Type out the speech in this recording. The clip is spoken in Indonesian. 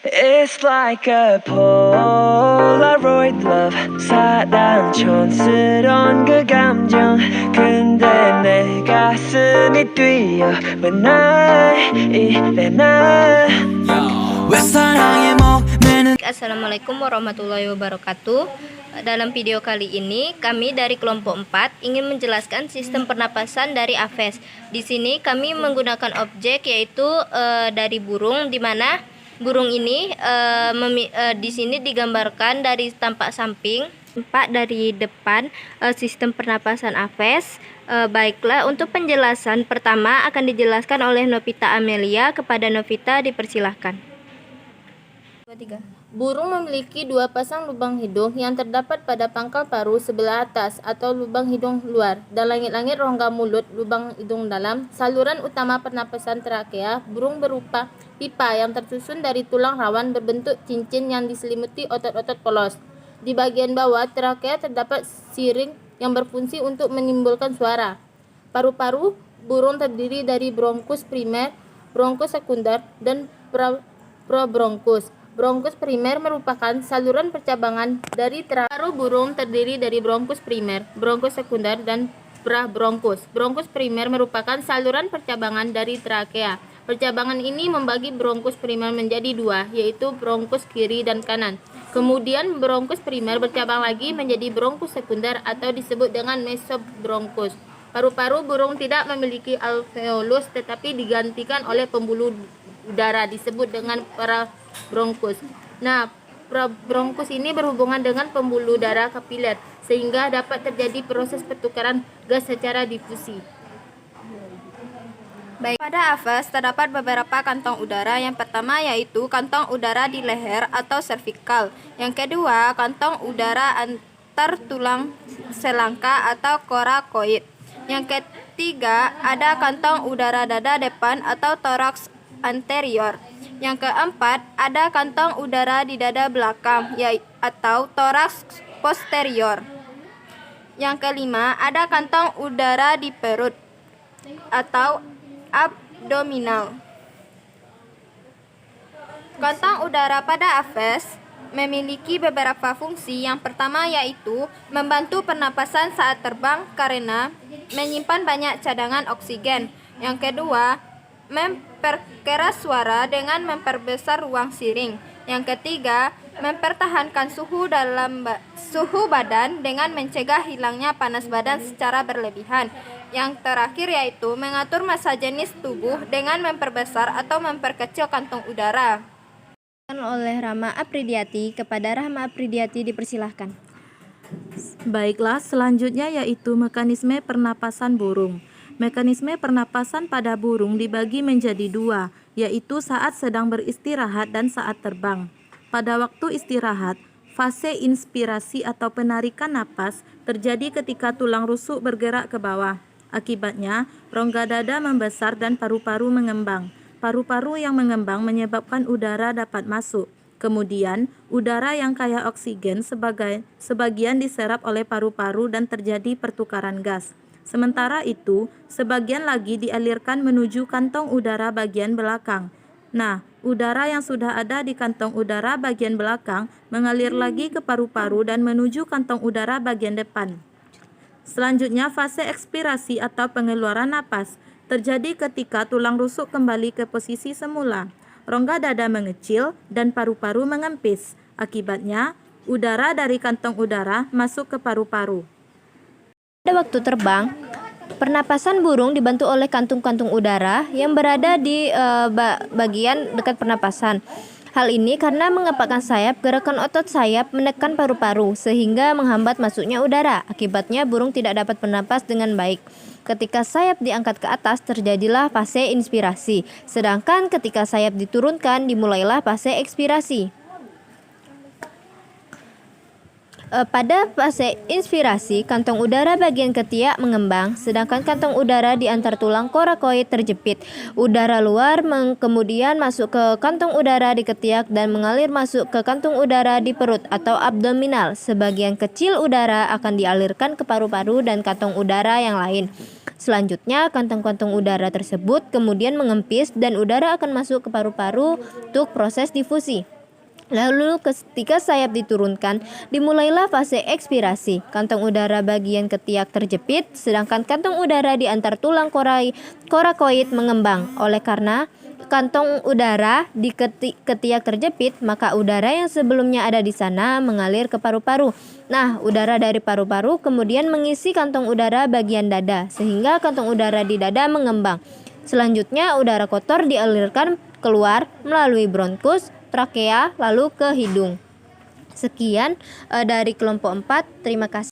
It's like a Polaroid love 사랑 촌스러운 그 감정 근데 내 가슴이 뛰어 when I 이래 나 왜 사랑에 목매는 Assalamualaikum warahmatullahi wabarakatuh. Dalam video kali ini kami dari kelompok 4 ingin menjelaskan sistem pernapasan dari Aves. Di sini kami menggunakan objek yaitu dari burung, di mana burung ini di sini digambarkan dari tampak samping, tampak dari depan sistem pernapasan Aves. Baiklah, untuk penjelasan pertama akan dijelaskan oleh Novita Amelia. Kepada Novita dipersilahkan. Burung memiliki dua pasang lubang hidung yang terdapat pada pangkal paruh sebelah atas atau lubang hidung luar dan langit-langit rongga mulut lubang hidung dalam. Saluran utama pernapasan trakea burung berupa pipa yang tersusun dari tulang rawan berbentuk cincin yang diselimuti otot-otot polos. Di bagian bawah trakea terdapat siring yang berfungsi untuk menimbulkan suara. Paru-paru burung terdiri dari bronkus primer, bronkus sekunder, dan probronkus. Bronkus primer merupakan saluran percabangan dari paru burung terdiri dari bronkus primer, bronkus sekunder, dan prabronkus. Bronkus primer merupakan saluran percabangan dari trakea. Percabangan ini membagi bronkus primer menjadi dua, yaitu bronkus kiri dan kanan. Kemudian bronkus primer bercabang lagi menjadi bronkus sekunder atau disebut dengan mesobronkus. Paru-paru burung tidak memiliki alveolus tetapi digantikan oleh pembuluh udara disebut dengan prabronkus. Nah, prabronkus ini berhubungan dengan pembuluh darah kapiler sehingga dapat terjadi proses pertukaran gas secara difusi. Baik, pada Aves terdapat beberapa kantong udara. Yang pertama yaitu kantong udara di leher atau cervical. Yang kedua, kantong udara antar tulang selangka atau coracoid. Yang ketiga, ada kantong udara dada depan atau thorax anterior. Yang keempat, ada kantong udara di dada belakang atau thorax posterior. Yang kelima, ada kantong udara di perut atau abdominal. Kantong udara pada Aves memiliki beberapa fungsi. Yang pertama yaitu membantu pernapasan saat terbang karena menyimpan banyak cadangan oksigen. Yang kedua, memperkeras suara dengan memperbesar ruang siring. Yang ketiga, mempertahankan suhu badan dengan mencegah hilangnya panas badan secara berlebihan. Yang terakhir yaitu mengatur massa jenis tubuh dengan memperbesar atau memperkecil kantong udara. Oleh Rama Apridiati. Kepada Rama Apridiati dipersilahkan. Baiklah, selanjutnya yaitu mekanisme pernapasan burung. Mekanisme pernapasan pada burung dibagi menjadi dua, yaitu saat sedang beristirahat dan saat terbang. Pada waktu istirahat, fase inspirasi atau penarikan napas terjadi ketika tulang rusuk bergerak ke bawah. Akibatnya, rongga dada membesar dan paru-paru mengembang. Paru-paru yang mengembang menyebabkan udara dapat masuk. Kemudian, udara yang kaya oksigen sebagian diserap oleh paru-paru dan terjadi pertukaran gas. Sementara itu, sebagian lagi dialirkan menuju kantong udara bagian belakang. Nah, udara yang sudah ada di kantong udara bagian belakang mengalir lagi ke paru-paru dan menuju kantong udara bagian depan. Selanjutnya, fase ekspirasi atau pengeluaran napas terjadi ketika tulang rusuk kembali ke posisi semula. Rongga dada mengecil dan paru-paru mengempis. Akibatnya, udara dari kantong udara masuk ke paru-paru. Pada waktu terbang, pernapasan burung dibantu oleh kantung-kantung udara yang berada di bagian dekat pernapasan. Hal ini karena mengepakkan sayap, gerakan otot sayap menekan paru-paru sehingga menghambat masuknya udara. Akibatnya burung tidak dapat bernapas dengan baik. Ketika sayap diangkat ke atas terjadilah fase inspirasi, sedangkan ketika sayap diturunkan dimulailah fase ekspirasi. Pada fase inspirasi, kantong udara bagian ketiak mengembang, sedangkan kantong udara di antar tulang korakoid terjepit. Udara luar kemudian masuk ke kantong udara di ketiak dan mengalir masuk ke kantong udara di perut atau abdominal. Sebagian kecil udara akan dialirkan ke paru-paru dan kantong udara yang lain. Selanjutnya, kantong-kantong udara tersebut kemudian mengempis dan udara akan masuk ke paru-paru untuk proses difusi. Lalu ketika sayap diturunkan, dimulailah fase ekspirasi. Kantong udara bagian ketiak terjepit, sedangkan kantong udara di antar tulang korakoid mengembang. Oleh karena kantong udara di ketiak terjepit, maka udara yang sebelumnya ada di sana mengalir ke paru-paru. Nah, udara dari paru-paru kemudian mengisi kantong udara bagian dada, sehingga kantong udara di dada mengembang. Selanjutnya, udara kotor dialirkan keluar melalui bronkus, trakea, lalu ke hidung. Sekian dari kelompok 4. Terima kasih.